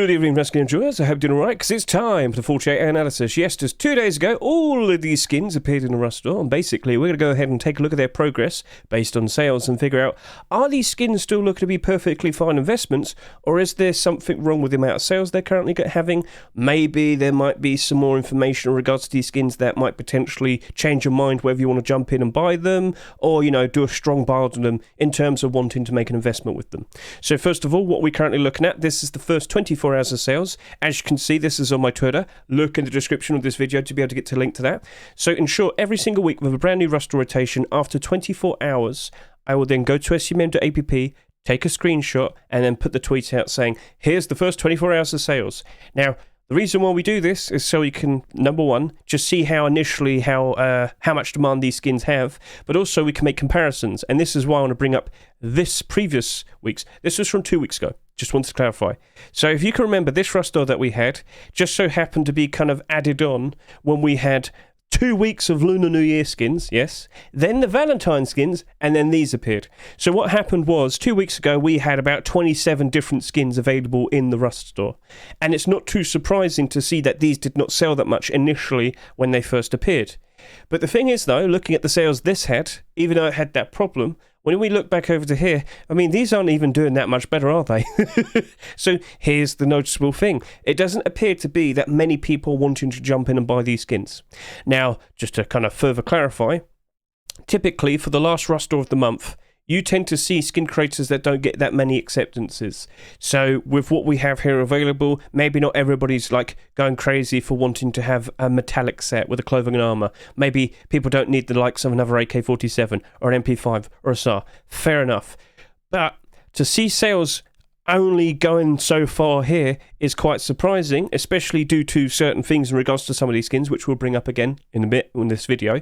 Good evening, wrestling enjoyers. I hope you're doing alright, because it's time for the 48-hour analysis. Yes, just 2 days ago, all of these skins appeared in the Rust store, and basically we're going to go ahead and take a look at their progress based on sales and figure out, are these skins still looking to be perfectly fine investments, or is there something wrong with the amount of sales they're currently having? Maybe there might be some more information in regards to these skins that might potentially change your mind whether you want to jump in and buy them, or, you know, do a strong build on them in terms of wanting to make an investment with them. So first of all, what we're currently looking at, this is the first 24 hours of sales. As you can see, this is on my Twitter. Look in the description of this video to be able to get to link to that. So ensure every single week with a brand new Rust rotation, after 24 hours, I will then go to Nomad, take a screenshot, and then put the tweet out saying, here's the first 24 hours of sales. Now, the reason why we do this is so you can, number one, just see how initially how much demand these skins have, but also we can make comparisons. And this is why I want to bring up this previous week's. This was from 2 weeks ago. Just wanted to clarify. So if you can remember, this Rust store that we had just so happened to be kind of added on when we had 2 weeks of Lunar New Year skins, yes, then the Valentine skins, and then these appeared. So what happened was, 2 weeks ago, we had about 27 different skins available in the Rust store. And it's not too surprising to see that these did not sell that much initially when they first appeared. But the thing is, though, looking at the sales this had, even though it had that problem, when we look back over to here, I mean, these aren't even doing that much better, are they? So here's the noticeable thing. It doesn't appear to be that many people wanting to jump in and buy these skins. Now, just to kind of further clarify, typically for the last Rust store of the month, you tend to see skin creators that don't get that many acceptances. So with what we have here available, maybe not everybody's like going crazy for wanting to have a metallic set with a clothing and armor. Maybe people don't need the likes of another AK-47 or an MP5 or a SAR. Fair enough. But to see sales only going so far here is quite surprising, especially due to certain things in regards to some of these skins, which we'll bring up again in a bit in this video.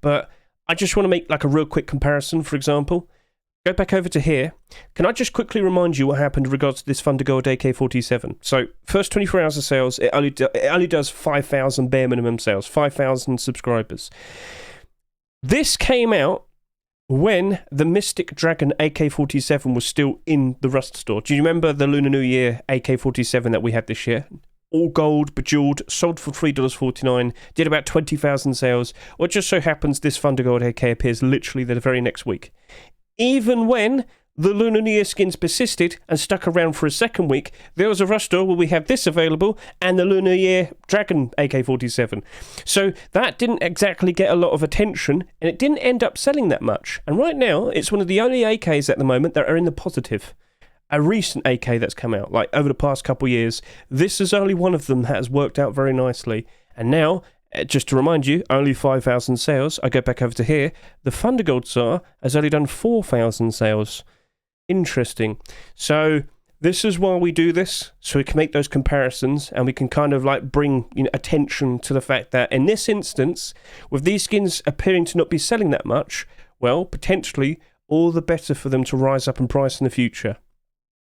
But I just want to make like a real quick comparison. For example, go back over to here. Can I just quickly remind you what happened in regards to this Thundergold AK-47? So, first 24 hours of sales, it only does 5,000 bare minimum sales, 5,000 subscribers. This came out when the Mystic Dragon AK-47 was still in the Rust store. Do you remember the Lunar New Year AK-47 that we had this year? All gold, bejeweled, sold for $3.49, did about 20,000 sales. Well, it just so happens this Thundergold AK appears literally the very next week. Even when the Lunar New Year skins persisted and stuck around for a second week, there was a Rust store where we had this available and the Lunar New Year Dragon AK-47. So that didn't exactly get a lot of attention, and it didn't end up selling that much. And right now, it's one of the only AKs at the moment that are in the positive. A recent AK that's come out, like over the past couple of years, this is only one of them that has worked out very nicely. And now, just to remind you, only 5,000 sales. I go back over to here. The Thundergold SAR has only done 4,000 sales. Interesting. So this is why we do this, so we can make those comparisons and we can kind of like bring, you know, attention to the fact that in this instance, with these skins appearing to not be selling that much, well, potentially all the better for them to rise up in price in the future.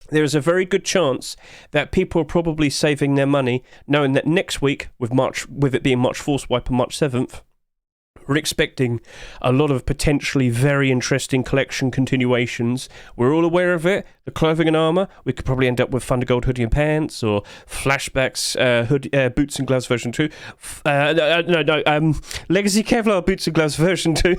There is a very good chance that people are probably saving their money, knowing that next week, with it being March forcewipe on March 7th, we're expecting a lot of potentially very interesting collection continuations. We're all aware of it. The clothing and armor, we could probably end up with Thundergold hoodie and pants, or Flashbacks boots and gloves version 2. Legacy Kevlar boots and gloves version 2,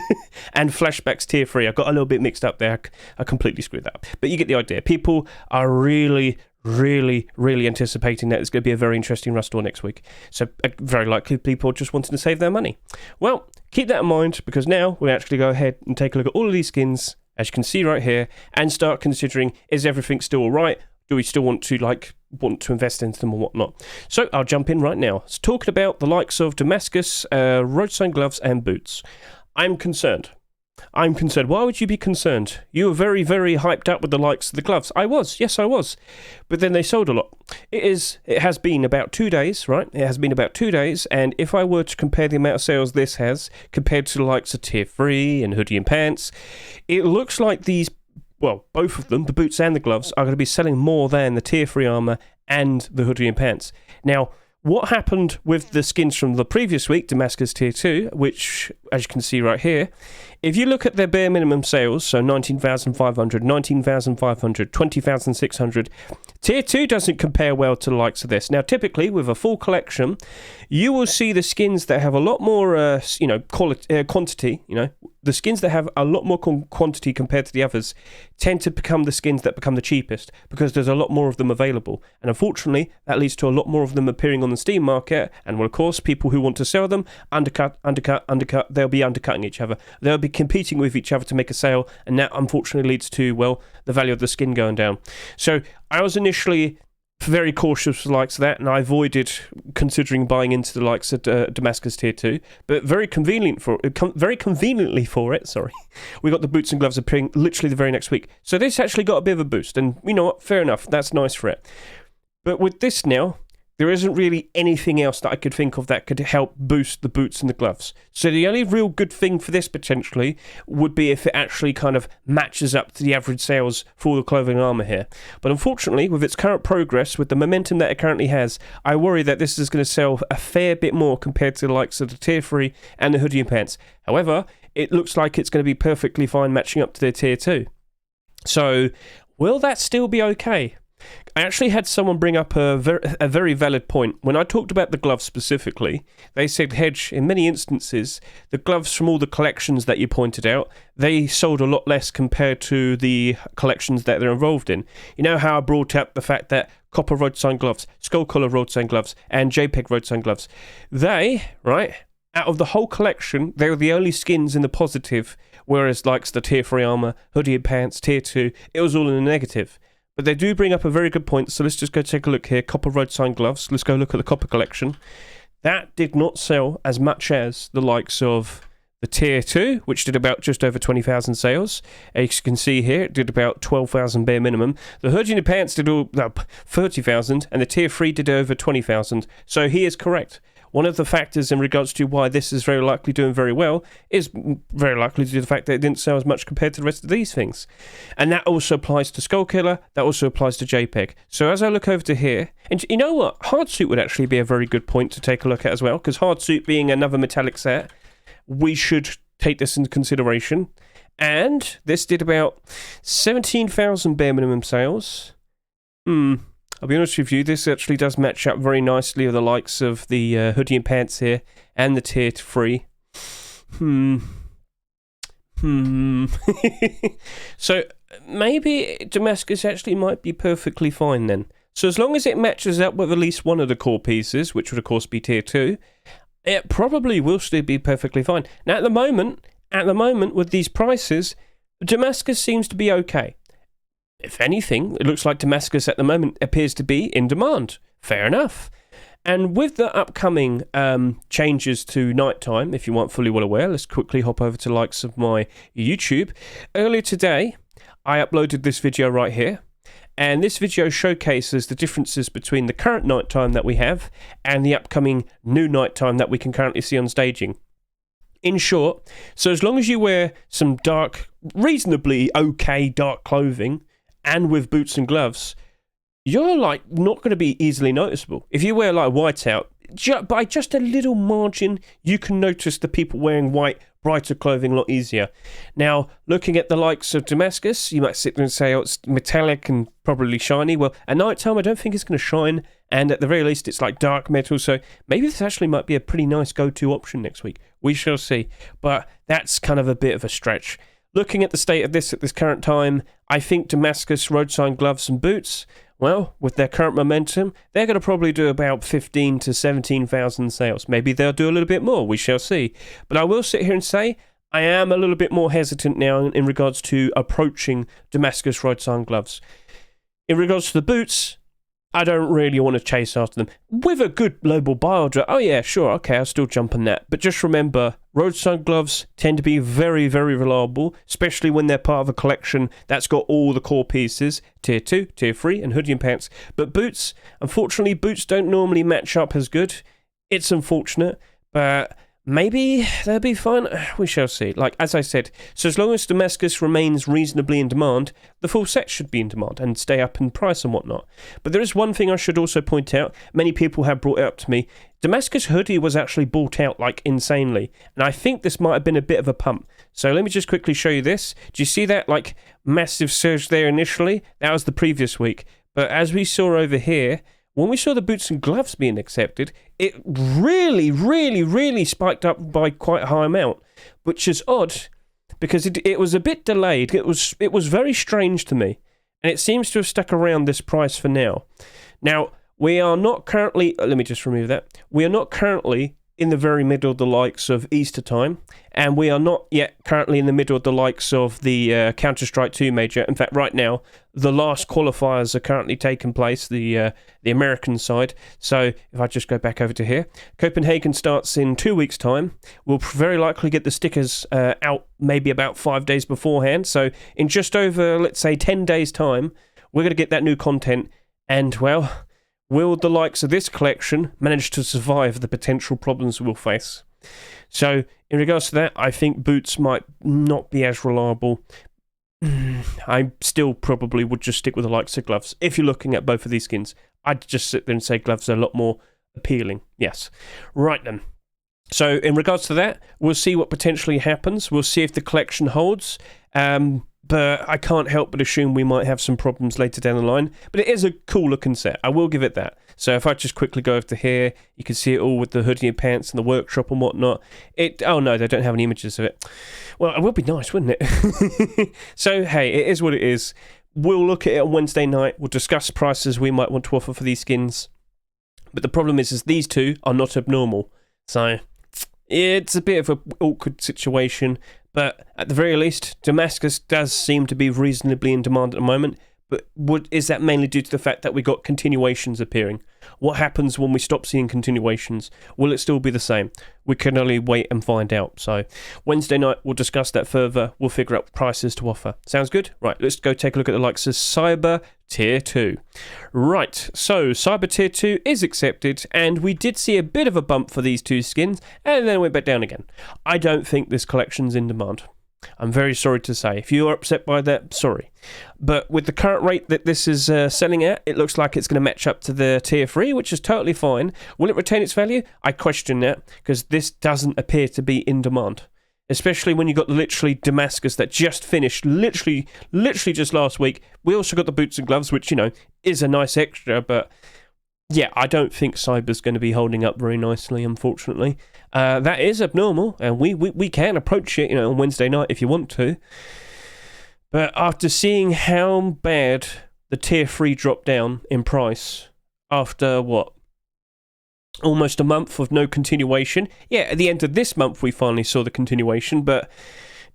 and Flashbacks tier 3. I got a little bit mixed up there. I completely screwed that up. But you get the idea. People are really anticipating that it's going to be a very interesting Rust store next week. So very likely people just wanting to save their money. Well, keep that in mind, because now we actually go ahead and take a look at all of these skins, as you can see right here, and start considering, is everything still all right? Do we still want to invest into them or whatnot? So I'll jump in right now. So talking about the likes of Damascus, road sign gloves and boots. I'm concerned. Why would you be concerned? You were very, very hyped up with the likes of the gloves. I was. Yes, I was. But then they sold a lot. It has been about 2 days, right? It has been about 2 days, and if I were to compare the amount of sales this has compared to the likes of Tier 3 and hoodie and pants, it looks like these, well, both of them, the boots and the gloves, are going to be selling more than the Tier 3 armor and the hoodie and pants. Now, what happened with the skins from the previous week, Damascus Tier 2, which, as you can see right here, if you look at their bare minimum sales, so 19,500, 19,500, 20,600, Tier 2 doesn't compare well to the likes of this. Now, typically, with a full collection, you will see the skins that have a lot more, quantity, the skins that have a lot more quantity compared to the others tend to become the skins that become the cheapest because there's a lot more of them available. And unfortunately, that leads to a lot more of them appearing on the Steam market. And, well, of course, people who want to sell them, undercut, they'll be undercutting each other. They'll be competing with each other to make a sale. And that, unfortunately, leads to, well, the value of the skin going down. So I was initially very cautious with the likes of that, and I avoided considering buying into the likes of Damascus Tier 2, but very conveniently for it, we got the boots and gloves appearing literally the very next week. So this actually got a bit of a boost, and you know what, fair enough, that's nice for it. But with this now, there isn't really anything else that I could think of that could help boost the boots and the gloves. So the only real good thing for this potentially would be if it actually kind of matches up to the average sales for the clothing and armor here. But unfortunately, with its current progress, with the momentum that it currently has, I worry that this is going to sell a fair bit more compared to the likes of the Tier 3 and the hoodie and pants. However, it looks like it's going to be perfectly fine matching up to their Tier 2. So, will that still be okay? I actually had someone bring up a very valid point. When I talked about the gloves specifically, they said, Hedge, in many instances, the gloves from all the collections that you pointed out, they sold a lot less compared to the collections that they're involved in. You know how I brought up the fact that Copper Road Sign gloves, Skull Collar Road Sign gloves, and JPEG Road Sign gloves, they, right, out of the whole collection, they were the only skins in the positive, whereas like the Tier 3 armor, hoodie and pants, Tier 2, it was all in the negative. But they do bring up a very good point, so let's just go take a look here. Copper Road Sign gloves. Let's go look at the Copper collection. That did not sell as much as the likes of the Tier 2, which did about just over 20,000 sales. As you can see here, it did about 12,000 bare minimum. The hoodie and the pants did 30,000, and the Tier 3 did over 20,000. So he is correct. One of the factors in regards to why this is very likely doing very well is very likely due to the fact that it didn't sell as much compared to the rest of these things. And that also applies to Skull Killer, that also applies to JPEG. So as I look over to here, and you know what? Hardsuit would actually be a very good point to take a look at as well, because Hardsuit being another metallic set, we should take this into consideration. And this did about 17,000 bare minimum sales. I'll be honest with you, this actually does match up very nicely with the likes of the hoodie and pants here and the Tier 3. So maybe Damascus actually might be perfectly fine then. So as long as it matches up with at least one of the core pieces, which would of course be Tier 2, it probably will still be perfectly fine. Now at the moment with these prices, Damascus seems to be okay. If anything, it looks like Damascus at the moment appears to be in demand. Fair enough. And with the upcoming changes to nighttime, if you aren't fully well aware, let's quickly hop over to the likes of my YouTube. Earlier today, I uploaded this video right here. And this video showcases the differences between the current nighttime that we have and the upcoming new nighttime that we can currently see on staging. In short, so as long as you wear some dark, reasonably okay dark clothing, and with boots and gloves, you're like not going to be easily noticeable. If you wear like white out, by just a little margin, you can notice the people wearing white, brighter clothing a lot easier. Now, looking at the likes of Damascus, you might sit there and say, oh, it's metallic and probably shiny. Well, at night time, I don't think it's going to shine, and at the very least, it's like dark metal, so maybe this actually might be a pretty nice go-to option next week. We shall see, but that's kind of a bit of a stretch. Looking at the state of this at this current time, I think Damascus road sign gloves and boots, well, with their current momentum, they're going to probably do about 15 to 17,000 sales. Maybe they'll do a little bit more, we shall see. But I will sit here and say, I am a little bit more hesitant now in regards to approaching Damascus road sign gloves. In regards to the boots, I don't really want to chase after them. With a good global biodra, oh yeah, sure, okay, I'll still jump on that. But just remember, road sign gloves tend to be very, very reliable, especially when they're part of a collection that's got all the core pieces, Tier 2, Tier 3, and hoodie and pants. But boots, unfortunately, boots don't normally match up as good. It's unfortunate, but maybe they'll be fine. We shall see. Like, as I said, so as long as Damascus remains reasonably in demand, the full set should be in demand and stay up in price and whatnot. But there is one thing I should also point out. Many people have brought it up to me. Damascus hoodie was actually bought out, like, insanely. And I think this might have been a bit of a pump. So let me just quickly show you this. Do you see that, like, massive surge there initially? That was the previous week. But as we saw over here, when we saw the boots and gloves being accepted, it really spiked up by quite a high amount, which is odd because it was a bit delayed. It was very strange to me, and it seems to have stuck around this price for now. Now, we are not currently, let me just remove that. We are not currently in the very middle of the likes of Easter time, and we are not yet currently in the middle of the likes of the Counter-Strike 2 major. In fact, right now, the last qualifiers are currently taking place, the American side. So if I just go back over to here, Copenhagen starts in 2 weeks' time. We'll very likely get the stickers out maybe about 5 days beforehand. So in just over, let's say, 10 days' time, we're going to get that new content, and, well, will the likes of this collection manage to survive the potential problems we'll face? So, in regards to that, I think boots might not be as reliable. I still probably would just stick with the likes of gloves. If you're looking at both of these skins, I'd just sit there and say gloves are a lot more appealing. Yes. Right then. So, in regards to that, we'll see what potentially happens. We'll see if the collection holds. But I can't help but assume we might have some problems later down the line. But it is a cool looking set. I will give it that. So if I just quickly go over to here, you can see it all with the hoodie and pants and the workshop and whatnot. Oh no, they don't have any images of it. Well, it would be nice, wouldn't it? So hey, it is what it is. We'll look at it on Wednesday night. We'll discuss prices we might want to offer for these skins. But the problem is these two are not abnormal. So it's a bit of an awkward situation. But at the very least, Damascus does seem to be reasonably in demand at the moment. But is that mainly due to the fact that we got continuations appearing? What happens when we stop seeing continuations? Will it still be the same? We can only wait and find out. So Wednesday night, we'll discuss that further. We'll figure out prices to offer. Sounds good? Right, let's go take a look at the likes of Cyber Tier 2. Right, so Cyber Tier 2 is accepted, and we did see a bit of a bump for these two skins, and then it went back down again. I don't think this collection's in demand. I'm very sorry to say. If you are upset by that, sorry. But with the current rate that this is selling at, it looks like it's going to match up to the Tier 3, which is totally fine. Will it retain its value? I question that, because this doesn't appear to be in demand. Especially when you got literally Damascus that just finished, literally just last week. We also got the boots and gloves, which, you know, is a nice extra, but yeah, I don't think Cyber's going to be holding up very nicely, unfortunately. That is abnormal, and we can approach it, you know, on Wednesday night if you want to. But after seeing how bad the Tier 3 dropped down in price after, what, almost a month of no continuation. Yeah, at the end of this month we finally saw the continuation, but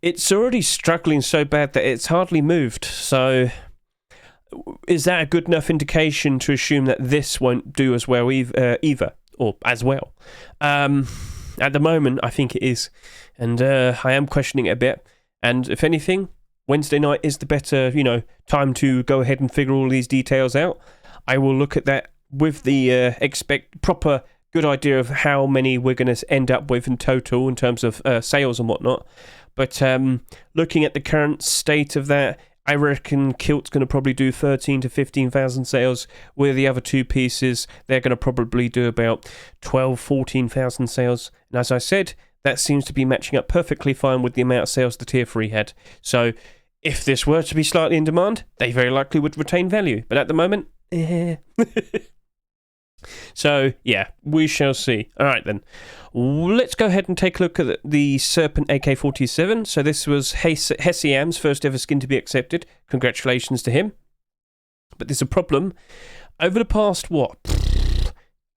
it's already struggling so bad that it's hardly moved. So is that a good enough indication to assume that this won't do as well either, or as well? At the moment, I think it is, and I am questioning it a bit. And if anything, Wednesday night is the better, you know, time to go ahead and figure all these details out. I will look at that with the proper good idea of how many we're going to end up with in total in terms of sales and whatnot. But looking at the current state of that, I reckon Kilt's going to probably do 13 to 15,000 sales, where the other two pieces, they're going to probably do about 12, 14,000 sales. And as I said, that seems to be matching up perfectly fine with the amount of sales the Tier 3 had. So if this were to be slightly in demand, they very likely would retain value. But at the moment, So, yeah, we shall see. All right, then. Let's go ahead and take a look at the Serpent AK-47. So this was Hessiam's first ever skin to be accepted. Congratulations to him. But there's a problem. Over the past, what?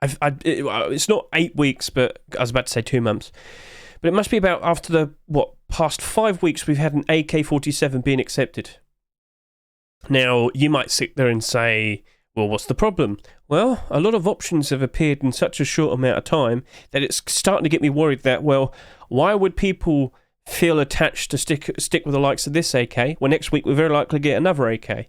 It's not 8 weeks, but I was about to say 2 months. But it must be about after the, past 5 weeks we've had an AK-47 being accepted. Now, you might sit there and say, well, what's the problem? Well, a lot of options have appeared in such a short amount of time that it's starting to get me worried that, well, why would people feel attached to stick with the likes of this AK when next week we're very likely to get another AK?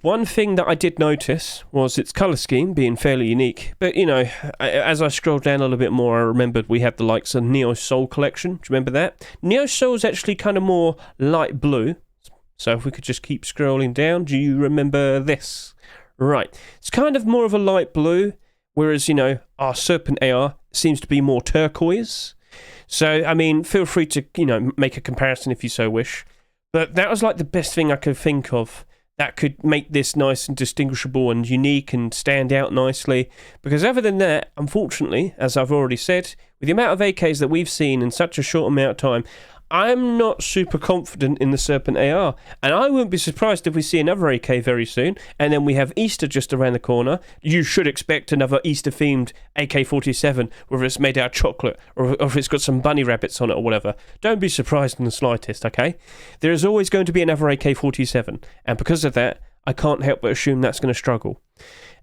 One thing that I did notice was its colour scheme being fairly unique. But, you know, as I scrolled down a little bit more, I remembered we had the likes of Neo Soul collection. Do you remember that? Neo Soul is actually kind of more light blue. So if we could just keep scrolling down, do you remember this? Right. It's kind of more of a light blue, whereas, you know, our Serpent AR seems to be more turquoise. So, I mean, feel free to, you know, make a comparison if you so wish. But that was like the best thing I could think of that could make this nice and distinguishable and unique and stand out nicely. Because other than that, unfortunately, as I've already said, with the amount of AKs that we've seen in such a short amount of time, I'm not super confident in the Serpent AR, and I wouldn't be surprised if we see another AK very soon, and then we have Easter just around the corner. You should expect another Easter-themed AK-47, whether it's made out of chocolate, or if it's got some bunny rabbits on it or whatever. Don't be surprised in the slightest, okay? There is always going to be another AK-47, and because of that, I can't help but assume that's going to struggle.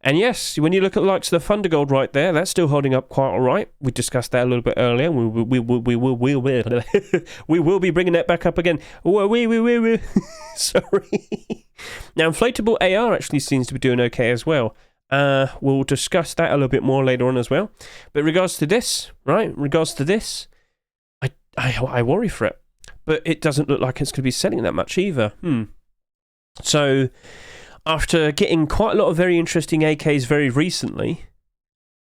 And yes, when you look at the likes of the Thundergold right there, that's still holding up quite all right. We discussed that a little bit earlier. We will be bringing that back up again. Sorry. Now, inflatable AR actually seems to be doing okay as well. We'll discuss that a little bit more later on as well. But in regards to this, right? In regards to this, I worry for it. But it doesn't look like it's going to be selling that much either. So, after getting quite a lot of very interesting AKs very recently,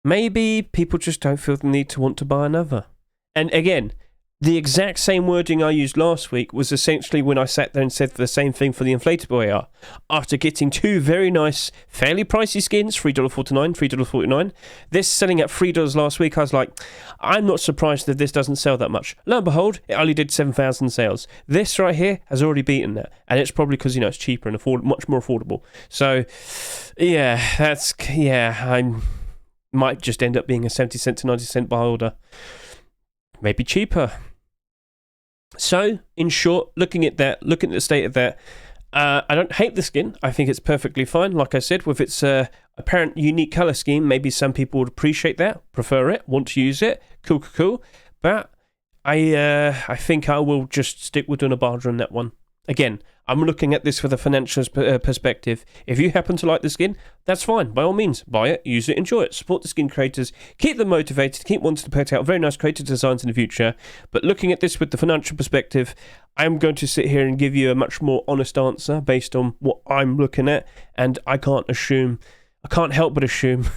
maybe people just don't feel the need to want to buy another. And again, the exact same wording I used last week was essentially when I sat there and said the same thing for the inflatable AR. After getting two very nice, fairly pricey skins, $3.49, $3.49, this selling at $3 last week, I was like, I'm not surprised that this doesn't sell that much. Lo and behold, it only did 7,000 sales. This right here has already beaten that, and it's probably because, you know, it's cheaper and much more affordable. So, yeah, I might just end up being a 70 cent to 90 cent buy order. Maybe cheaper. So, in short, looking at the state of that, I don't hate the skin. I think it's perfectly fine. Like I said, with its apparent unique colour scheme, maybe some people would appreciate that, prefer it, want to use it. Cool. But I think I will just stick with Dunabarda on that one. Again, I'm looking at this from the financial perspective. If you happen to like the skin, that's fine. By all means, buy it, use it, enjoy it. Support the skin creators. Keep them motivated. Keep wanting to put out very nice creative designs in the future. But looking at this with the financial perspective, I'm going to sit here and give you a much more honest answer based on what I'm looking at. And I can't help but assume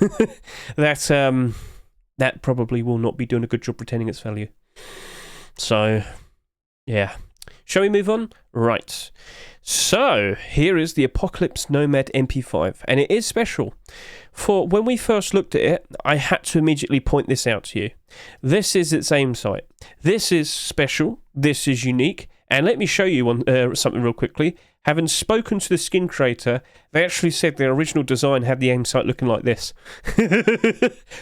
that that probably will not be doing a good job retaining its value. So, yeah. Shall we move on? Right. So, here is the Apocalypse Nomad MP5, and it is special. For when we first looked at it, I had to immediately point this out to you. This is its aim sight. This is special. This is unique. And let me show you something real quickly. Having spoken to the skin creator, they actually said their original design had the aim sight looking like this.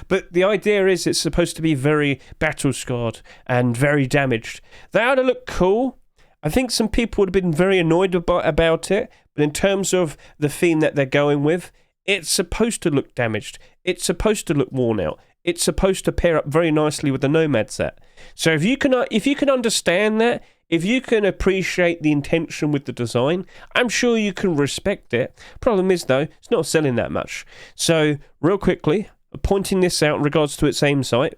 But the idea is it's supposed to be very battle-scarred and very damaged. That ought to look cool. I think some people would have been very annoyed about it, but in terms of the theme that they're going with, it's supposed to look damaged. It's supposed to look worn out. It's supposed to pair up very nicely with the Nomad set. So if you can understand that, if you can appreciate the intention with the design, I'm sure you can respect it. Problem is, though, it's not selling that much. So, real quickly, pointing this out in regards to its aim sight,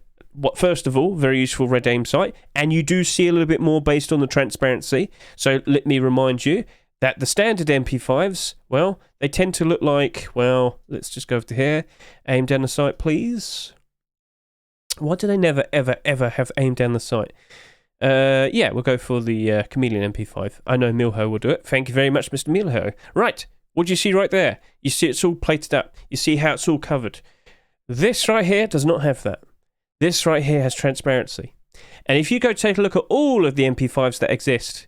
first of all, very useful red aim sight, and you do see a little bit more based on the transparency. So let me remind you that the standard MP5s, well, they tend to look like, well, let's just go over to here. Aim down the sight, please. Why do they never, ever, ever have aim down the sight? Yeah, we'll go for the Chameleon MP5. I know Milho will do it. Thank you very much, Mr. Milho. Right, what do you see right there? You see it's all plated up. You see how it's all covered. This right here does not have that. This right here has transparency. And if you go take a look at all of the MP5s that exist,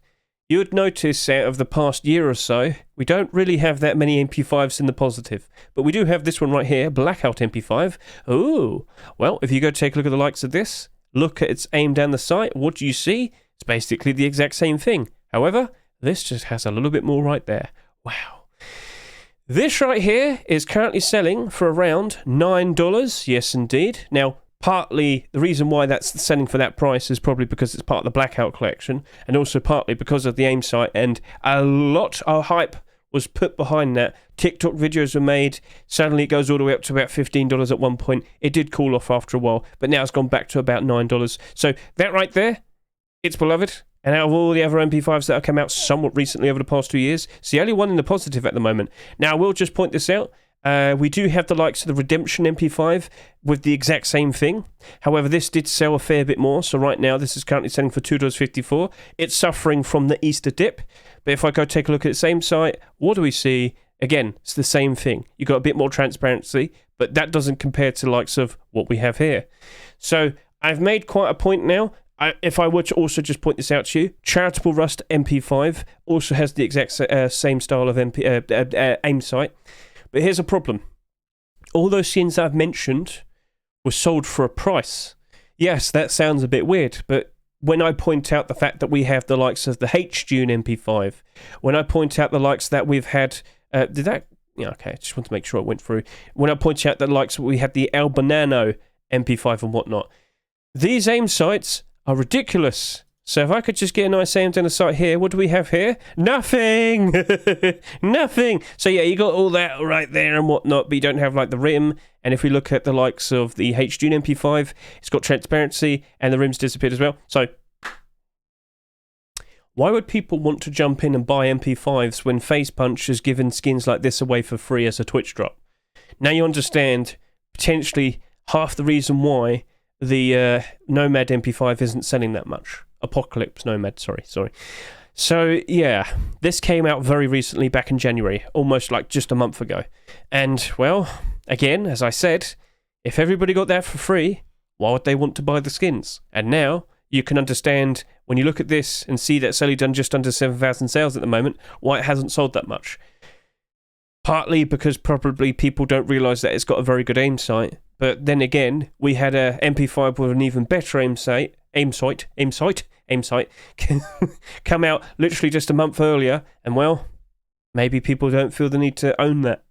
you would notice out of the past year or so, we don't really have that many MP5s in the positive. But we do have this one right here, Blackout MP5. Ooh, well, if you go take a look at the likes of this, look at its aim down the sight, what do you see? It's basically the exact same thing. However, this just has a little bit more right there. Wow. This right here is currently selling for around $9. Yes, indeed. Now, partly, the reason why that's selling for that price is probably because it's part of the Blackout collection, and also partly because of the aim sight and a lot of hype was put behind that. TikTok videos were made. Suddenly it goes all the way up to about $15 at one point. It did cool off after a while, but now it's gone back to about $9. So that right there, it's beloved. And out of all the other MP5s that have come out somewhat recently over the past 2 years, it's the only one in the positive at the moment. Now, I will just point this out. We do have the likes of the Redemption MP5 with the exact same thing. However, this did sell a fair bit more. So right now, this is currently selling for $2.54. It's suffering from the Easter dip. But if I go take a look at the same site, what do we see? Again, it's the same thing. You've got a bit more transparency, but that doesn't compare to the likes of what we have here. So I've made quite a point now. If I were to also just point this out to you, Charitable Rust MP5 also has the exact same style of aim sight. But here's a problem. All those skins I've mentioned were sold for a price. Yes, that sounds a bit weird, but when I point out the fact that we have the likes of the Hedge MP5, when I point out the likes that we've had... Yeah, okay, I just want to make sure it went through. When I point out the likes we had the Albanano MP5 and whatnot, these aim sights are ridiculous. So if I could just get a nice aim down the sight here, what do we have here? Nothing! Nothing! So yeah, you got all that right there and whatnot, but you don't have like the rim. And if we look at the likes of the Hedge MP5, it's got transparency and the rim's disappeared as well. So why would people want to jump in and buy MP5s when Face Punch has given skins like this away for free as a Twitch drop? Now you understand potentially half the reason why the Nomad MP5 isn't selling that much. Apocalypse Nomad, sorry. So, yeah, this came out very recently, back in January, almost like just a month ago. And, well, again, as I said, if everybody got that for free, why would they want to buy the skins? And now, you can understand, when you look at this and see that it's only done just under 7,000 sales at the moment, why it hasn't sold that much. Partly because probably people don't realise that it's got a very good aim sight. But then again, we had a MP5 with an even better aim sight come out literally just a month earlier, and well, maybe people don't feel the need to own that.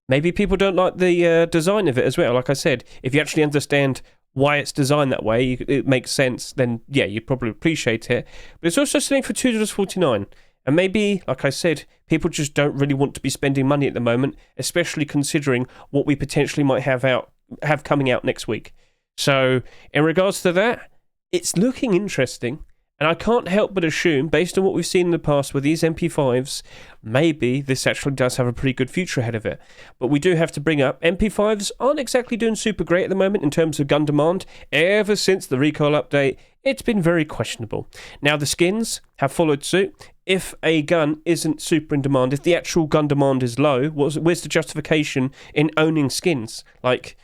Maybe people don't like the design of it as well. Like I said, if you actually understand why it's designed that way, it makes sense, then yeah, you'd probably appreciate it. But it's also selling for $2.49. And maybe, like I said, people just don't really want to be spending money at the moment, especially considering what we potentially might have coming out next week. So, in regards to that, it's looking interesting, and I can't help but assume, based on what we've seen in the past with these MP5s, maybe this actually does have a pretty good future ahead of it. But we do have to bring up, MP5s aren't exactly doing super great at the moment in terms of gun demand. Ever since the recoil update, it's been very questionable. Now, the skins have followed suit. If a gun isn't super in demand, if the actual gun demand is low, where's the justification in owning skins? Like,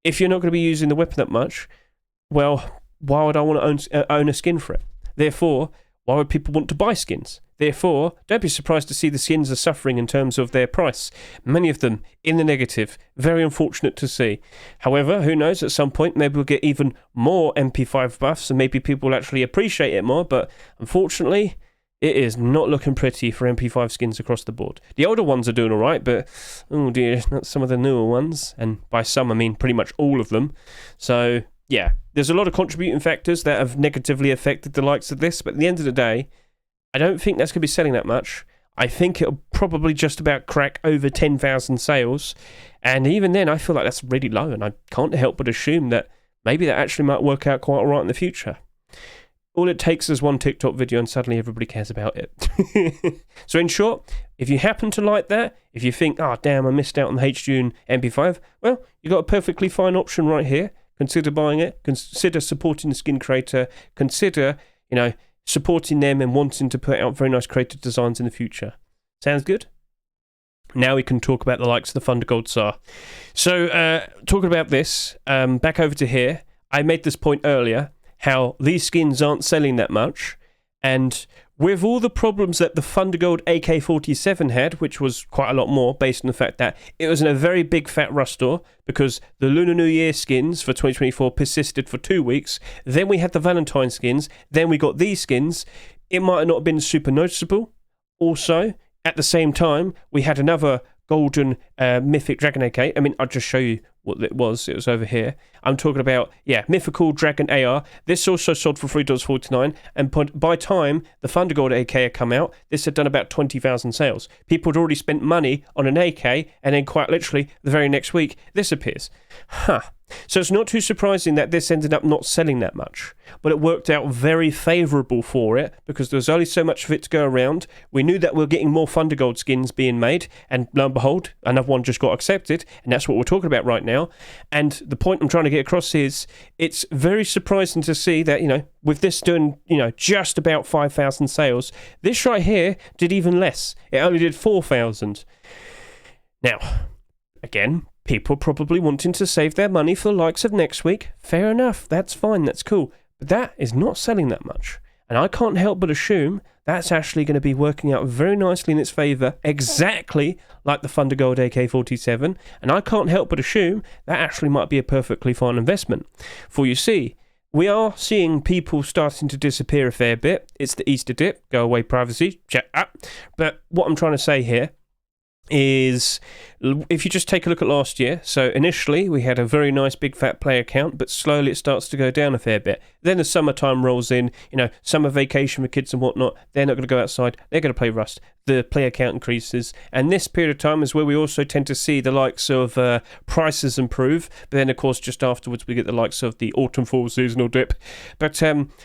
if you're not going to be using the weapon that much, well, why would I want to own a skin for it? Therefore, why would people want to buy skins? Therefore, don't be surprised to see the skins are suffering in terms of their price. Many of them in the negative. Very unfortunate to see. However, who knows, at some point maybe we'll get even more MP5 buffs and maybe people will actually appreciate it more, but unfortunately, it is not looking pretty for MP5 skins across the board. The older ones are doing alright, but oh dear, not some of the newer ones. And by some, I mean pretty much all of them. So, yeah, there's a lot of contributing factors that have negatively affected the likes of this, but at the end of the day, I don't think that's going to be selling that much. I think it'll probably just about crack over 10,000 sales, and even then, I feel like that's really low, and I can't help but assume that maybe that actually might work out quite alright in the future. All it takes is one TikTok video and suddenly everybody cares about it. So in short, if you happen to like that, if you think, oh damn, I missed out on the Hedge MP5, well, you got a perfectly fine option right here. Consider buying it. Consider supporting the skin creator. Consider, supporting them and wanting to put out very nice creative designs in the future. Sounds good? Now we can talk about the likes of the Thundergold SAR. So, talking about this, back over to here, I made this point earlier, how these skins aren't selling that much, and with all the problems that the Thundergold AK-47 had, which was quite a lot more based on the fact that it was in a very big fat rust store because the Lunar New Year skins for 2024 persisted for 2 weeks, then we had the Valentine skins, then we got these skins. It might have not been super noticeable. Also, at the same time, we had another golden mythic Dragon AK. I mean, I'll just show you what it was over here. I'm talking about, Mythical Dragon AR. This also sold for $3.49, and by time the Thundergold AK had come out, this had done about 20,000 sales. People had already spent money on an AK, and then quite literally, the very next week, this appears. So it's not too surprising that this ended up not selling that much, but it worked out very favourable for it because there was only so much of it to go around. We knew that we were getting more Thundergold skins being made, and lo and behold, another one just got accepted, and that's what we're talking about right now. And the point I'm trying to get across is it's very surprising to see that, with this doing, just about 5,000 sales, this right here did even less. It only did 4,000. Now, again, people probably wanting to save their money for the likes of next week. Fair enough, that's fine, that's cool. But that is not selling that much. And I can't help but assume that's actually going to be working out very nicely in its favour, exactly like the Thundergold AK-47. And I can't help but assume that actually might be a perfectly fine investment. For you see, we are seeing people starting to disappear a fair bit. It's the Easter dip, go away privacy, check up. But what I'm trying to say here is, if you just take a look at last year, so initially we had a very nice big fat player count, but slowly it starts to go down a fair bit. Then the summertime rolls in, summer vacation for kids and whatnot, they're not going to go outside, they're going to play Rust. The player count increases, and this period of time is where we also tend to see the likes of prices improve, but then of course just afterwards we get the likes of the autumn fall seasonal dip. But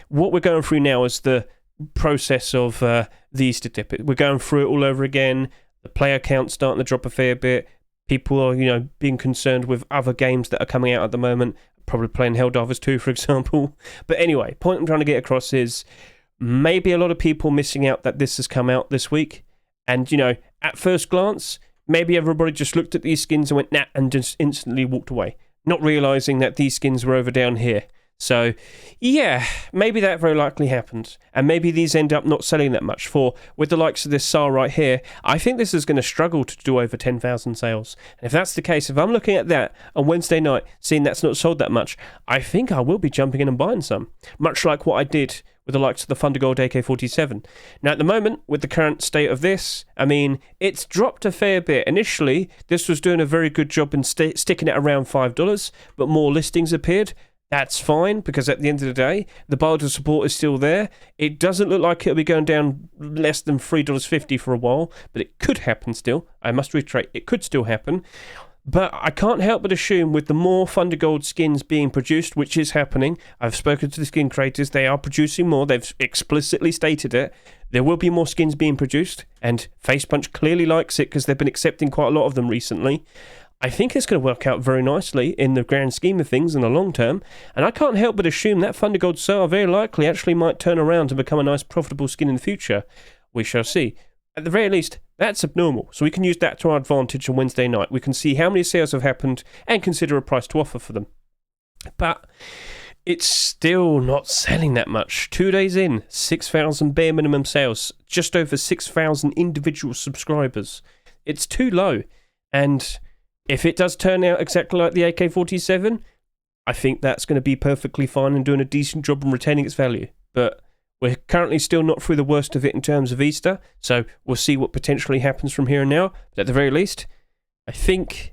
what we're going through now is the process of the Easter dip. We're going through it all over again. The player count's starting to drop a fair bit. People are, being concerned with other games that are coming out at the moment. Probably playing Helldivers 2, for example. But anyway, point I'm trying to get across is maybe a lot of people missing out that this has come out this week. And, at first glance, maybe everybody just looked at these skins and went, nah, and just instantly walked away. Not realising that these skins were over down here. So, yeah, maybe that very likely happened. And maybe these end up not selling that much. For, with the likes of this SAR right here, I think this is going to struggle to do over 10,000 sales. And if that's the case, if I'm looking at that on Wednesday night, seeing that's not sold that much, I think I will be jumping in and buying some. Much like what I did with the likes of the Thundergold AK-47. Now, at the moment, with the current state of this, it's dropped a fair bit. Initially, this was doing a very good job in sticking it around $5, but more listings appeared. That's fine, because at the end of the day, the barter support is still there. It doesn't look like it'll be going down less than $3.50 for a while, but it could happen still. I must reiterate, it could still happen. But I can't help but assume with the more Thundergold skins being produced, which is happening, I've spoken to the skin creators, they are producing more, they've explicitly stated it, there will be more skins being produced, and Facepunch clearly likes it because they've been accepting quite a lot of them recently. I think it's going to work out very nicely in the grand scheme of things in the long term, and I can't help but assume that Thundergold SAR very likely actually might turn around and become a nice profitable skin in the future. We shall see. At the very least, that's abnormal, so we can use that to our advantage on Wednesday night. We can see how many sales have happened and consider a price to offer for them. But it's still not selling that much. 2 days in, 6,000 bare minimum sales, just over 6,000 individual subscribers. It's too low, and if it does turn out exactly like the AK-47, I think that's going to be perfectly fine and doing a decent job in retaining its value. But we're currently still not through the worst of it in terms of Easter, so we'll see what potentially happens from here and now. But at the very least, I think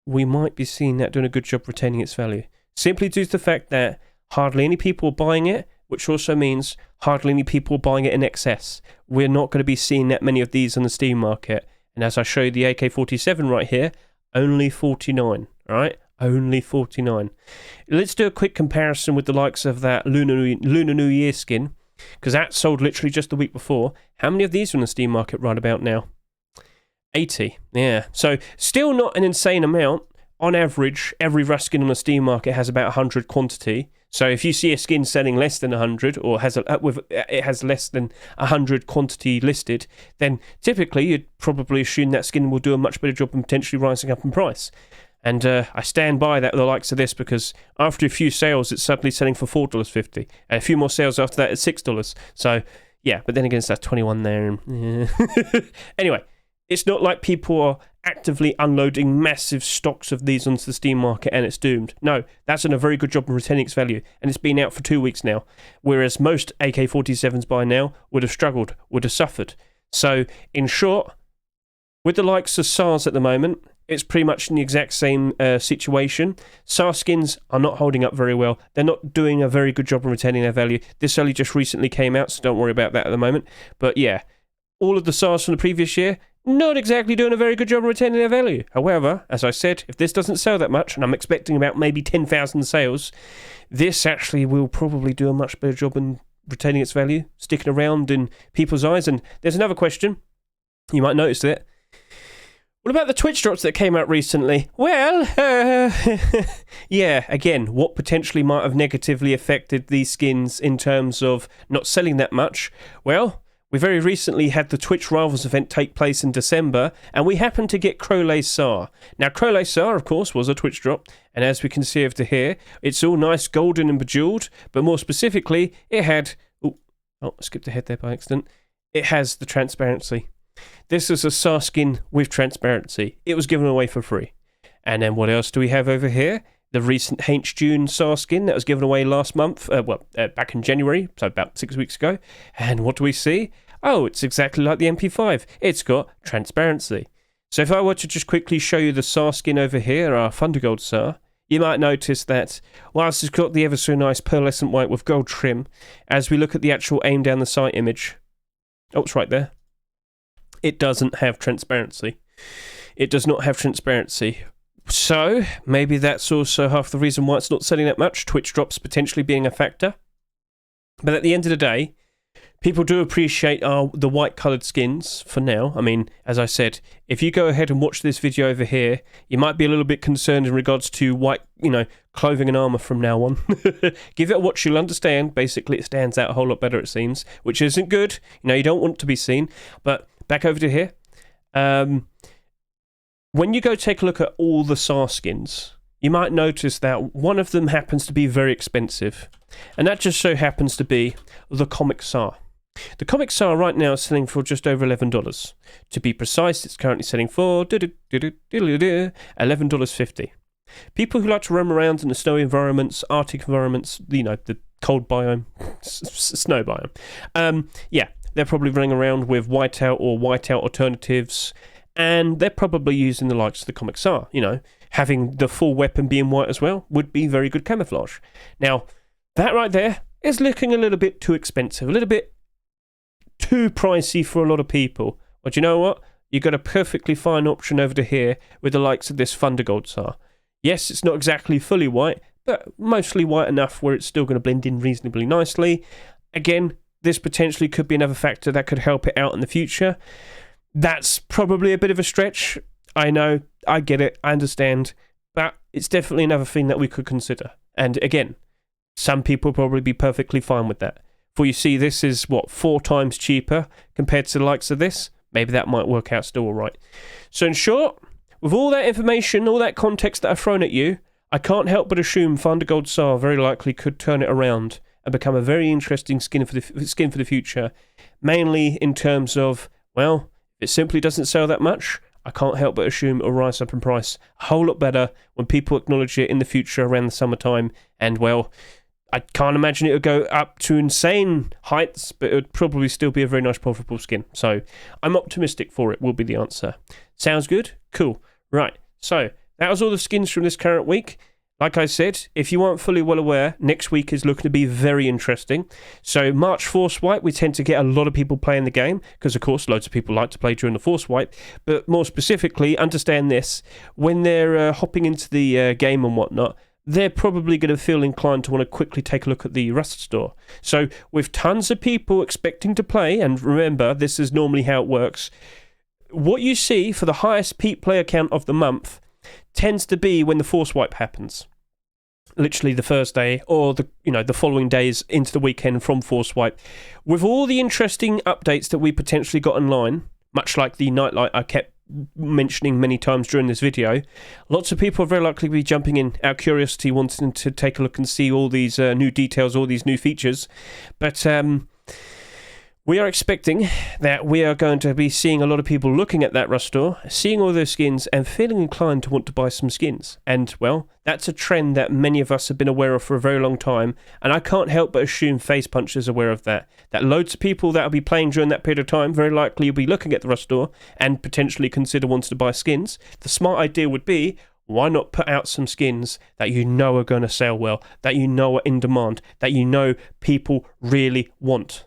we might be seeing that doing a good job retaining its value. Simply due to the fact that hardly any people are buying it, which also means hardly any people are buying it in excess. We're not going to be seeing that many of these on the Steam market. And as I show you the AK-47 right here, only 49, right? Only 49. Let's do a quick comparison with the likes of that Lunar New Year skin, because that sold literally just the week before. How many of these are on the Steam market right about now? 80, yeah. So still not an insane amount. On average, every Rust skin on the Steam market has about 100 quantity. So if you see a skin selling less than 100, or it has less than 100 quantity listed, then typically you'd probably assume that skin will do a much better job in potentially rising up in price. And I stand by that with the likes of this, because after a few sales, it's suddenly selling for $4.50. And a few more sales after that, it's $6. So yeah, but then again, it's that 21 there. And, yeah. Anyway, it's not like people are actively unloading massive stocks of these onto the Steam market and it's doomed. No, that's done a very good job in retaining its value, and it's been out for 2 weeks now, whereas most AK-47s by now would have struggled, would have suffered. So, in short, with the likes of SARs at the moment, it's pretty much in the exact same situation. SAR skins are not holding up very well. They're not doing a very good job of retaining their value. This only just recently came out, so don't worry about that at the moment. But yeah, all of the SARs from the previous year, not exactly doing a very good job of retaining their value. However, as I said, if this doesn't sell that much, and I'm expecting about maybe 10,000 sales, this actually will probably do a much better job in retaining its value, sticking around in people's eyes. And there's another question. You might notice it. What about the Twitch drops that came out recently? Well, yeah, again, what potentially might have negatively affected these skins in terms of not selling that much? Well, we very recently had the Twitch Rivals event take place in December, and we happened to get Crowley SAR. Now, Crowley SAR, of course, was a Twitch drop, and as we can see over here, it's all nice golden and bejeweled, but more specifically, it had... Oh, I skipped ahead there by accident. It has the transparency. This is a SAR skin with transparency. It was given away for free. And then what else do we have over here? The recent Hedge June SAR skin that was given away last month, back in January, so about 6 weeks ago. And what do we see? Oh, it's exactly like the MP5. It's got transparency. So if I were to just quickly show you the SAR skin over here, our Thundergold SAR, you might notice that whilst it's got the ever so nice pearlescent white with gold trim, as we look at the actual aim down the sight image, oh, it's right there. It doesn't have transparency. It does not have transparency. So, maybe that's also half the reason why it's not selling that much, Twitch drops potentially being a factor. But at the end of the day, people do appreciate the white-coloured skins for now. I mean, as I said, if you go ahead and watch this video over here, you might be a little bit concerned in regards to white, clothing and armour from now on. Give it a watch, you'll understand. Basically, it stands out a whole lot better, it seems, which isn't good. You don't want to be seen, but... Back over to here. When you go take a look at all the SAR skins, you might notice that one of them happens to be very expensive. And that just so happens to be the Comic SAR. The Comic SAR right now is selling for just over $11. To be precise, it's currently selling for $11.50. People who like to roam around in the snowy environments, Arctic environments, the cold biome, snow biome. Yeah. They're probably running around with whiteout or whiteout alternatives, and they're probably using the likes of the Comic SAR. Having the full weapon being white as well would be very good camouflage. Now, that right there is looking a little bit too expensive, a little bit too pricey for a lot of people. But you know what? You've got a perfectly fine option over to here with the likes of this Thundergold SAR. Yes, it's not exactly fully white, but mostly white enough where it's still going to blend in reasonably nicely. Again, this potentially could be another factor that could help it out in the future. That's probably a bit of a stretch. I know, I get it, I understand, but it's definitely another thing that we could consider. And again, some people will probably be perfectly fine with that. For you see, this is, 4 times cheaper compared to the likes of this? Maybe that might work out still all right. So in short, with all that information, all that context that I've thrown at you, I can't help but assume Thundergold SAR very likely could turn it around and become a very interesting skin for the future, mainly in terms of, well, if it simply doesn't sell that much, I can't help but assume it'll rise up in price a whole lot better when people acknowledge it in the future around the summertime, and, well, I can't imagine it would go up to insane heights, but it would probably still be a very nice, profitable skin. So I'm optimistic for it, will be the answer. Sounds good? Cool. Right, so that was all the skins from this current week. Like I said, if you aren't fully well aware, next week is looking to be very interesting. So March Force Wipe, we tend to get a lot of people playing the game, because of course loads of people like to play during the Force Wipe, but more specifically, understand this, when they're hopping into the game and whatnot, they're probably going to feel inclined to want to quickly take a look at the Rust store. So with tons of people expecting to play, and remember, this is normally how it works, what you see for the highest peak player count of the month tends to be when the Force Wipe happens. Literally the Thursday or the following days into the weekend from Force Wipe. With all the interesting updates that we potentially got online, much like the Nightlight I kept mentioning many times during this video, lots of people are very likely to be jumping in out of curiosity, wanting to take a look and see all these new details, all these new features. But We are expecting that we are going to be seeing a lot of people looking at that Rust store, seeing all those skins, and feeling inclined to want to buy some skins. And, well, that's a trend that many of us have been aware of for a very long time, and I can't help but assume FacePunch is aware of that. That loads of people that will be playing during that period of time very likely will be looking at the Rust store and potentially consider wanting to buy skins. The smart idea would be, why not put out some skins that you know are going to sell well, that you know are in demand, that you know people really want?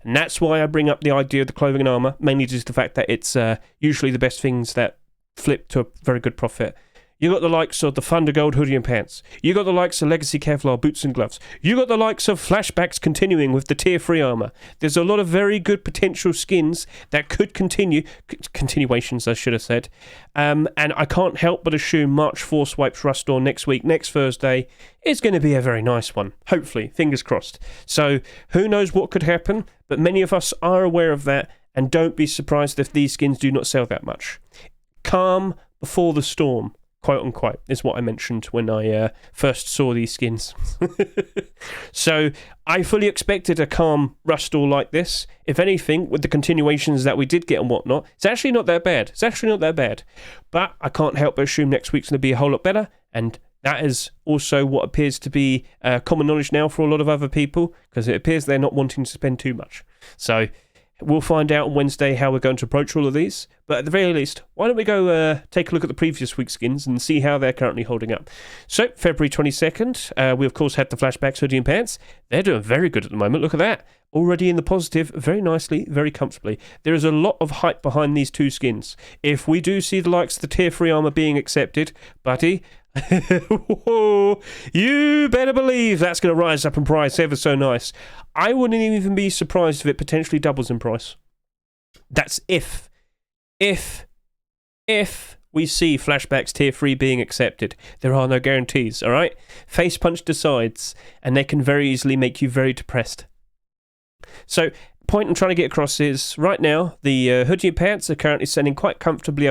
And that's why I bring up the idea of the clothing and armour, mainly due to the fact that it's usually the best things that flip to a very good profit. You got the likes of the Thundergold hoodie and pants. You got the likes of Legacy Kevlar boots and gloves. You got the likes of flashbacks continuing with the tier 3 armour. There's a lot of very good potential skins that could continuations I should have said. And I can't help but assume March Forcewipes Rust store next week, next Thursday, is going to be a very nice one. Hopefully, fingers crossed. So, who knows what could happen, but many of us are aware of that, and don't be surprised if these skins do not sell that much. Calm before the storm, quote unquote, is what I mentioned when I first saw these skins. So I fully expected a calm Rust store like this. If anything, with the continuations that we did get and whatnot, it's actually not that bad. But I can't help but assume next week's going to be a whole lot better, and that is also what appears to be common knowledge now for a lot of other people, because it appears they're not wanting to spend too much. So we'll find out on Wednesday how we're going to approach all of these. But at the very least, why don't we go take a look at the previous week's skins and see how they're currently holding up. So, February 22nd, we of course had the flashbacks, hoodie and pants. They're doing very good at the moment. Look at that. Already in the positive, very nicely, very comfortably. There is a lot of hype behind these two skins. If we do see the likes of the tier 3 armour being accepted, buddy, whoa, you better believe that's going to rise up in price ever so nice. I wouldn't even be surprised if it potentially doubles in price. That's if we see flashbacks tier 3 being accepted. There are no guarantees, alright? FacePunch decides, and they can very easily make you very depressed. So, point I'm trying to get across is, right now, the hoodie and pants are currently selling quite comfortably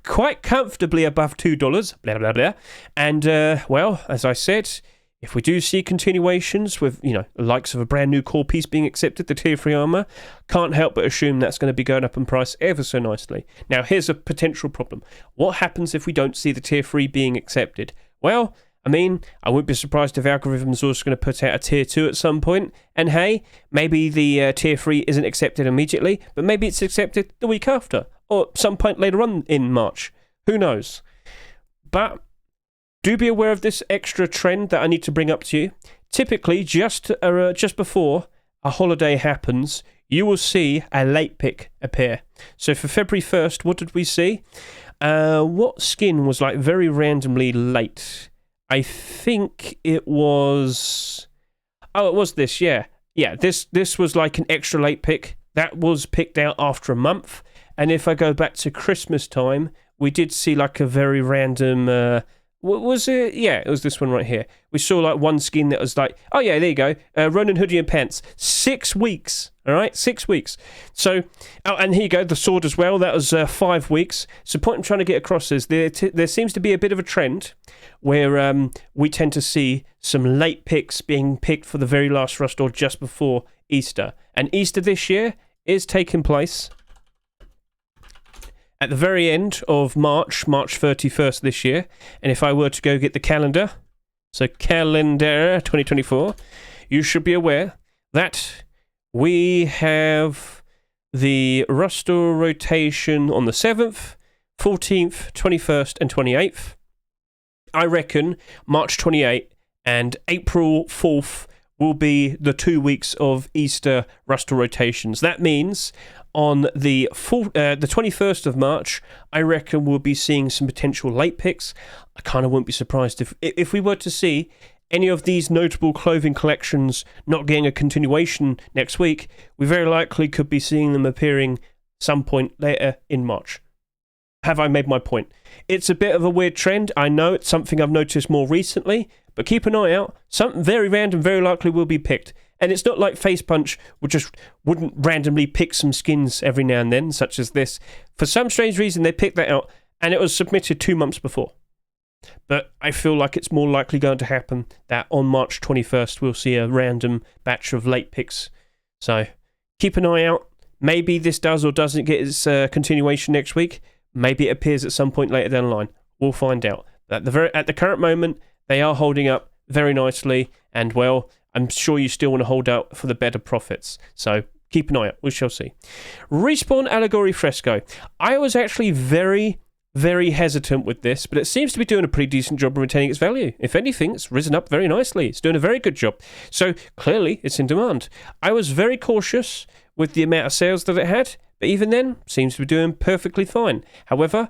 quite comfortably above $2, blah, blah, blah. And, well, as I said, if we do see continuations with, the likes of a brand new core piece being accepted, the tier 3 armour, can't help but assume that's going to be going up in price ever so nicely. Now, here's a potential problem. What happens if we don't see the tier 3 being accepted? Well, I wouldn't be surprised if Algorithm's also going to put out a tier 2 at some point, and hey, maybe the tier 3 isn't accepted immediately, but maybe it's accepted the week after, or some point later on in March. Who knows? But do be aware of this extra trend that I need to bring up to you. Typically, just before a holiday happens, you will see a late pick appear. So for February 1st, what did we see? What skin was very randomly late? I think it was... Oh, it was this, yeah. Yeah, this was like an extra late pick. That was picked out after a month. And if I go back to Christmas time, we did see a very random... what was it? Yeah, it was this one right here. We saw one skin that was oh yeah, there you go. Ronin hoodie and pants. 6 weeks. All right, 6 weeks. So, and here you go, the sword as well. That was 5 weeks. So, the point I'm trying to get across is there seems to be a bit of a trend where we tend to see some late picks being picked for the very last Rust or just before Easter. And Easter this year is taking place at the very end of March 31st this year. And if I were to go get the calendar, so calendar 2024, you should be aware that we have the Rust rotation on the 7th, 14th, 21st, and 28th. I reckon March 28th and April 4th will be the 2 weeks of Easter Rust rotations. That means on the 21st of March, I reckon we'll be seeing some potential late picks. I kind of wouldn't be surprised if we were to see any of these notable clothing collections not getting a continuation next week. We very likely could be seeing them appearing some point later in March. Have I made my point? It's a bit of a weird trend. I know it's something I've noticed more recently, but keep an eye out. Something very random very likely will be picked. And it's not like FacePunch wouldn't randomly pick some skins every now and then, such as this. For some strange reason, they picked that out, and it was submitted 2 months before. But I feel like it's more likely going to happen that on March 21st, we'll see a random batch of late picks So keep an eye out. Maybe this does or doesn't get its continuation next week. Maybe it appears at some point later down the line. We'll find out. At the current moment, they are holding up very nicely, and well, I'm sure you still want to hold out for the better profits. So keep an eye out. We shall see. Respawn Allegory Fresco. I was actually very, very hesitant with this, but it seems to be doing a pretty decent job of retaining its value. If anything, it's risen up very nicely. It's doing a very good job. So clearly, it's in demand. I was very cautious with the amount of sales that it had, but even then, seems to be doing perfectly fine. However,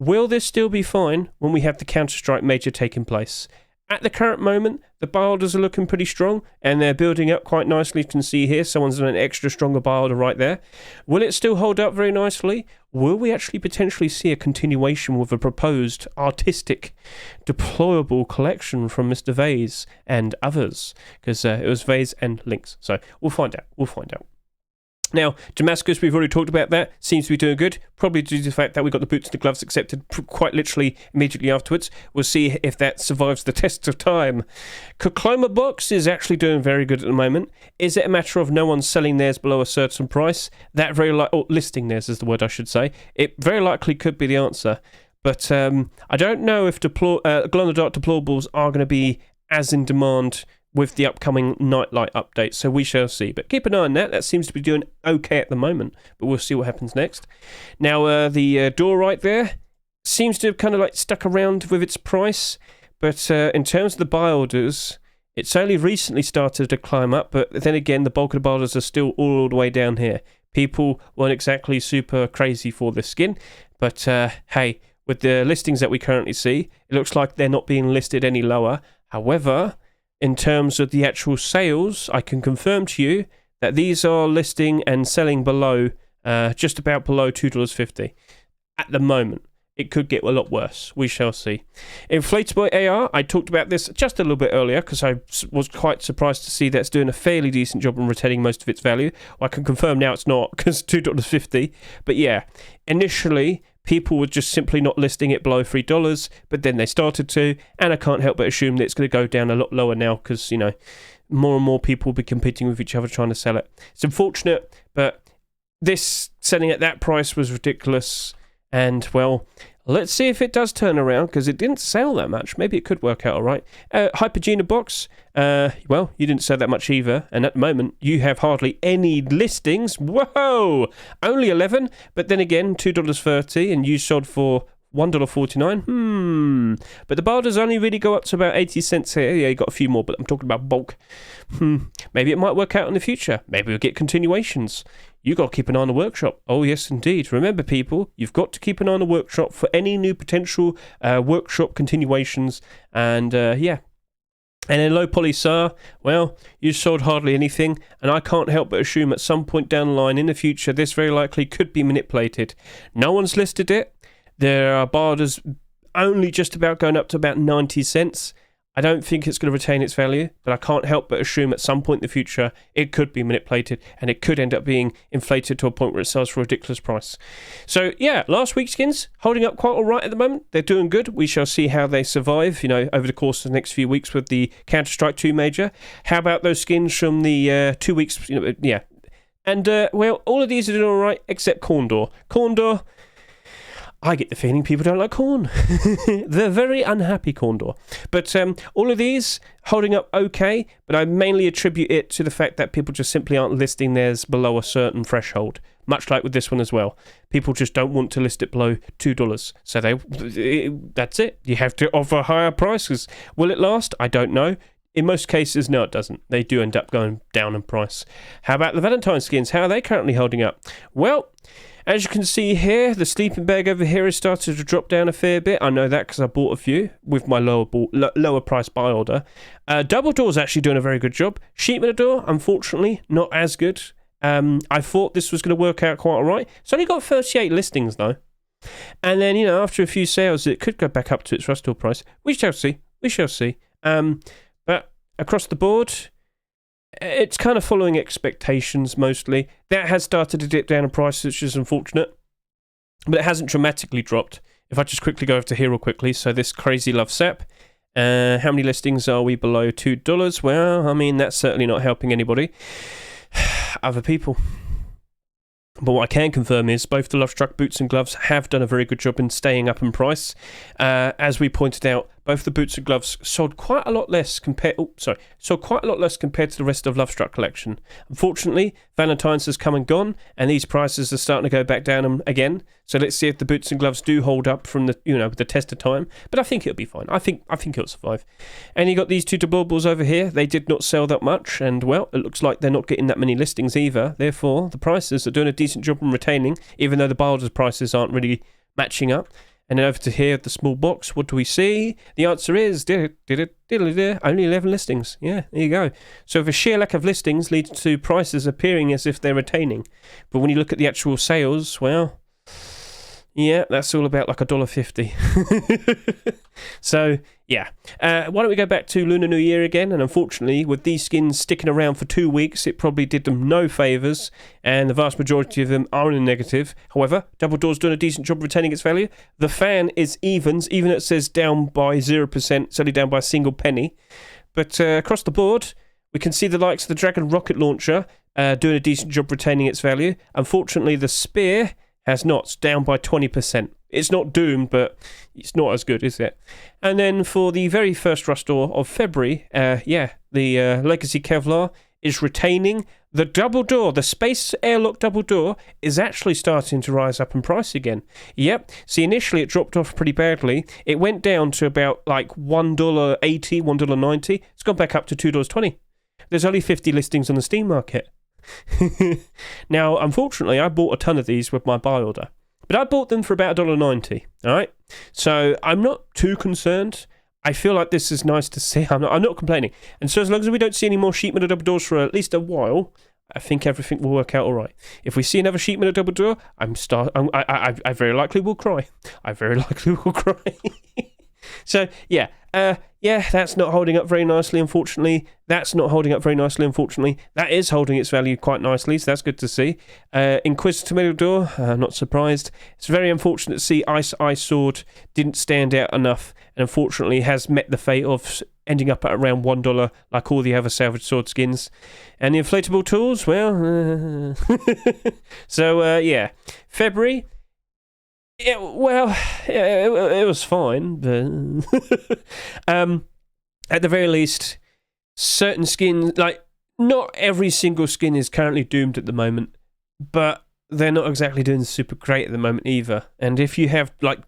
will this still be fine when we have the Counter-Strike Major taking place? At the current moment, the buy orders are looking pretty strong, and they're building up quite nicely. You can see here, someone's done an extra stronger buy order right there. Will it still hold up very nicely? Will we actually potentially see a continuation with a proposed artistic deployable collection from Mr. Vase and others? Because it was Vase and Lynx. So we'll find out. We'll find out. Now, Damascus, we've already talked about that, seems to be doing good, probably due to the fact that we got the boots and the gloves accepted quite literally immediately afterwards. We'll see if that survives the test of time. Kokloma Box is actually doing very good at the moment. Is it a matter of no one selling theirs below a certain price? That very likely, or listing theirs is the word I should say. It very likely could be the answer. But I don't know if glow-in-the-dark deplorables are going to be as in demand with the upcoming Nightlight update, so we shall see. But keep an eye on that. That seems to be doing okay at the moment, but we'll see what happens next. Now, the door right there seems to have kind of like stuck around with its price, but in terms of the buy orders, it's only recently started to climb up, but then again, the bulk of the buy orders are still all the way down here. People weren't exactly super crazy for this skin, but hey, with the listings that we currently see, it looks like they're not being listed any lower. However, in terms of the actual sales, I can confirm to you that these are listing and selling below, just about below $2.50 at the moment. It could get a lot worse. We shall see. Inflatable AR, I talked about this just a little bit earlier because I was quite surprised to see that it's doing a fairly decent job in retaining most of its value. Well, I can confirm now it's not because $2.50. But yeah, initially, people were just simply not listing it below $3, but then they started to, and I can't help but assume that it's going to go down a lot lower now because, you know, more and more people will be competing with each other trying to sell it. It's unfortunate, but this selling at that price was ridiculous. And, well, let's see if it does turn around, because it didn't sell that much. Maybe it could work out all right. Hypergena Box, well, you didn't sell that much either, and at the moment, you have hardly any listings. Whoa! Only 11, but then again, $2.30, and you sold for $1.49. But the bar does only really go up to about 80 cents here. Yeah, you got a few more, but I'm talking about bulk. Maybe it might work out in the future. Maybe we'll get continuations. You got to keep an eye on the workshop. Oh, yes, indeed. Remember, people, you've got to keep an eye on the workshop for any new potential workshop continuations. And, yeah. And then low poly SAR, well, you sold hardly anything, and I can't help but assume at some point down the line in the future, this very likely could be manipulated. No one's listed it. There are borders only just about going up to about 90 cents. I don't think it's going to retain its value, but I can't help but assume at some point in the future it could be manipulated and it could end up being inflated to a point where it sells for a ridiculous price. So yeah, last week's skins holding up quite all right at the moment. They're doing good. We shall see how they survive, you know, over the course of the next few weeks with the Counter-Strike 2 Major. How about those skins from the 2 weeks? You know, yeah. And well, all of these are doing all right except Condor. Condor, I get the feeling people don't like corn. They're very unhappy, Condor. But all of these holding up okay, but I mainly attribute it to the fact that people just simply aren't listing theirs below a certain threshold. Much like with this one as well. People just don't want to list it below $2. So that's it. You have to offer higher prices. Will it last? I don't know. In most cases, no, it doesn't. They do end up going down in price. How about the Valentine skins? How are they currently holding up? Well, as you can see here, the sleeping bag over here has started to drop down a fair bit. I know that because I bought a few with my lower price buy order. Double Door's actually doing a very good job. Sheep Door, unfortunately, not as good. I thought this was going to work out quite all right. It's only got 38 listings, though. And then, you know, after a few sales, it could go back up to its retail price. We shall see. We shall see. But across the board, it's kind of following expectations mostly. That has started to dip down in price, which is unfortunate. But it hasn't dramatically dropped. If I just quickly go over to here real quickly. So this Crazy Love Sap. How many listings are we below $2? Well, I mean, that's certainly not helping anybody. other people. But what I can confirm is both the Love Struck boots and gloves have done a very good job in staying up in price. As we pointed out, both the boots and gloves sold quite a lot less compared. Sold quite a lot less compared to the rest of Love Struck collection. Unfortunately, Valentine's has come and gone, and these prices are starting to go back down again. So let's see if the boots and gloves do hold up from the test of time. But I think it'll be fine. I think it'll survive. And you got these two deplorables over here. They did not sell that much, and well, it looks like they're not getting that many listings either. Therefore, the prices are doing a decent job in retaining, even though the buyers' prices aren't really matching up. And then over to here, the small box, what do we see? The answer is, only 11 listings. Yeah, there you go. So the sheer lack of listings leads to prices appearing as if they're retaining. But when you look at the actual sales, well, yeah, that's all about like $1.50. So, yeah. Why don't we go back to Lunar New Year again? And unfortunately, with these skins sticking around for 2 weeks, it probably did them no favours, and the vast majority of them are in the negative. However, Double Door's doing a decent job retaining its value. The fan is evens, even though it says down by 0%, it's only down by a single penny. But across the board, we can see the likes of the Dragon rocket launcher doing a decent job retaining its value. Unfortunately, the Spear has not. It's down by 20%. It's not doomed, but it's not as good, is it? And then for the very first Rust Door of February, the Legacy Kevlar is retaining. The Double Door, the Space Airlock Double Door, is actually starting to rise up in price again. Yep. See, initially it dropped off pretty badly. It went down to about like $1.80, $1.90. It's gone back up to $2.20. There's only 50 listings on the Steam market. Now, unfortunately, I bought a ton of these with my buy order, but I bought them for about $1.90. All right, so I'm not too concerned. I feel like this is nice to see. I'm not complaining, and so as long as we don't see any more sheet metal double doors for at least a while, I think everything will work out all right. If we see another sheet metal double door, I very likely will cry. I very likely will cry. So yeah. That's not holding up very nicely, unfortunately. That's not holding up very nicely, unfortunately. That is holding its value quite nicely, so that's good to see. Inquisitor Metal Door, not surprised. It's very unfortunate to see Ice Sword didn't stand out enough, and unfortunately has met the fate of ending up at around $1 like all the other salvage sword skins. And the inflatable tools, well... So, February... it was fine, but at the very least, certain skins, like, not every single skin is currently doomed at the moment, but they're not exactly doing super great at the moment either. And if you have, like,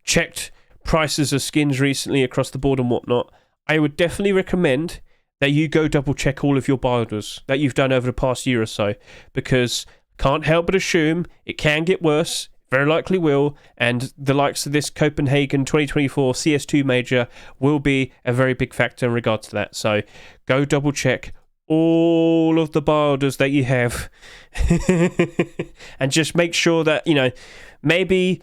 checked prices of skins recently across the board and whatnot, I would definitely recommend that you go double check all of your buy orders that you've done over the past year or so, because can't help but assume it can get worse. Very likely will, and the likes of this Copenhagen 2024 CS2 major will be a very big factor in regards to that. So go double check all of the buy orders that you have and just make sure that, maybe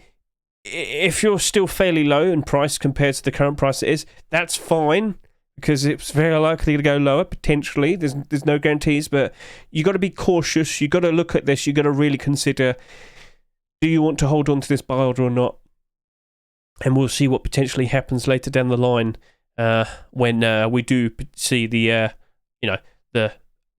if you're still fairly low in price compared to the current price it is, that's fine, because it's very likely to go lower potentially. There's no guarantees, but you got to be cautious. You got to look at this. You got to really consider, do you want to hold on to this buy order or not? And we'll see what potentially happens later down the line when we do see the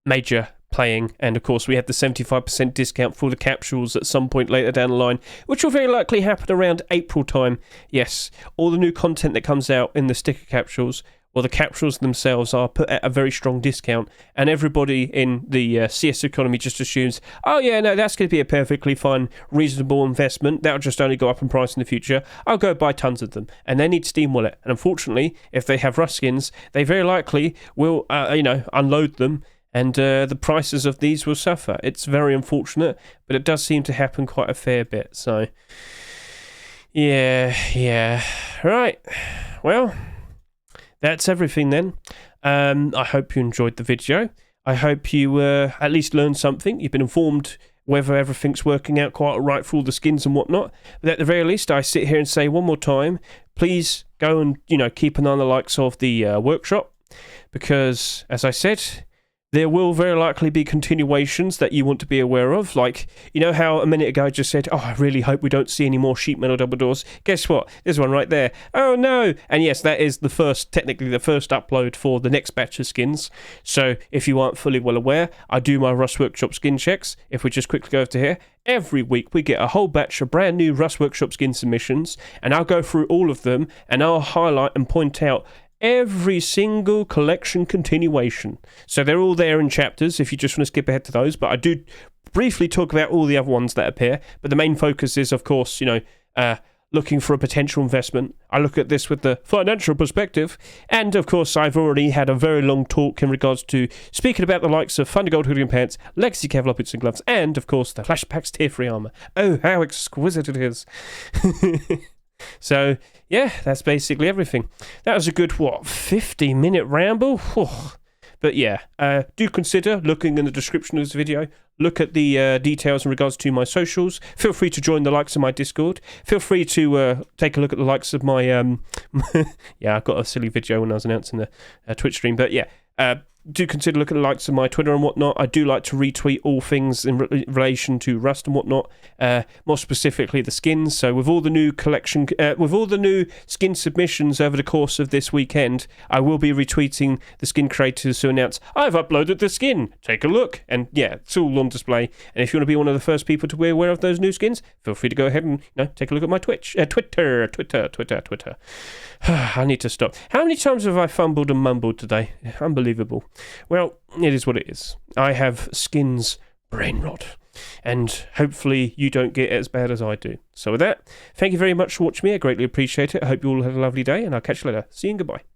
major playing. And of course, we have the 75% discount for the capsules at some point later down the line, which will very likely happen around April time. Yes, all the new content that comes out in the sticker capsules, well, the capsules themselves are put at a very strong discount, and everybody in the CS economy just assumes, oh yeah, no, that's going to be a perfectly fine, reasonable investment. That'll just only go up in price in the future. I'll go buy tons of them, and they need Steam Wallet. And unfortunately, if they have Rust skins, they very likely will, unload them, and the prices of these will suffer. It's very unfortunate, but it does seem to happen quite a fair bit. So, yeah, right. Well, that's everything then. I hope you enjoyed the video. I hope you at least learned something. You've been informed whether everything's working out quite all right for all the skins and whatnot. But at the very least, I sit here and say one more time, please go and keep an eye on the likes of the workshop, because as I said, there will very likely be continuations that you want to be aware of. Like, you know how a minute ago I just said, oh, I really hope we don't see any more sheet metal double doors. Guess what? There's one right there. Oh, no. And yes, that is technically the first upload for the next batch of skins. So if you aren't fully well aware, I do my Rust Workshop skin checks. If we just quickly go over to here, every week we get a whole batch of brand new Rust Workshop skin submissions, and I'll go through all of them, and I'll highlight and point out every single collection continuation. So they're all there in chapters if you just want to skip ahead to those, but I do briefly talk about all the other ones that appear, but the main focus is, of course, looking for a potential investment. I look at this with the financial perspective, and of course I've already had a very long talk in regards to speaking about the likes of Thundergold hoodie and pants, Legacy Kevlar boots and gloves, and of course the Flashbacks tier 3 armor. Oh, how exquisite it is. So, yeah, that's basically everything. That was a good, 50-minute ramble? But yeah, do consider looking in the description of this video. Look at the details in regards to my socials. Feel free to join the likes of my Discord. Feel free to take a look at the likes of my... yeah, I got a silly video when I was announcing the Twitch stream. But yeah, do consider looking at the likes of my Twitter and whatnot. I do like to retweet all things in relation to Rust and whatnot, more specifically the skins. So with all the new collection, with all the new skin submissions over the course of this weekend, I will be retweeting the skin creators who announce, I've uploaded the skin, take a look. And yeah, it's all on display. And if you want to be one of the first people to be aware of those new skins, feel free to go ahead and take a look at my Twitter. I need to stop. How many times have I fumbled and mumbled today? Unbelievable. Well, it is what it is. I have skins brain rot, and hopefully you don't get it as bad as I do. So with that, thank you very much for watching me. I greatly appreciate it. I hope you all had a lovely day, and I'll catch you later. See you and goodbye.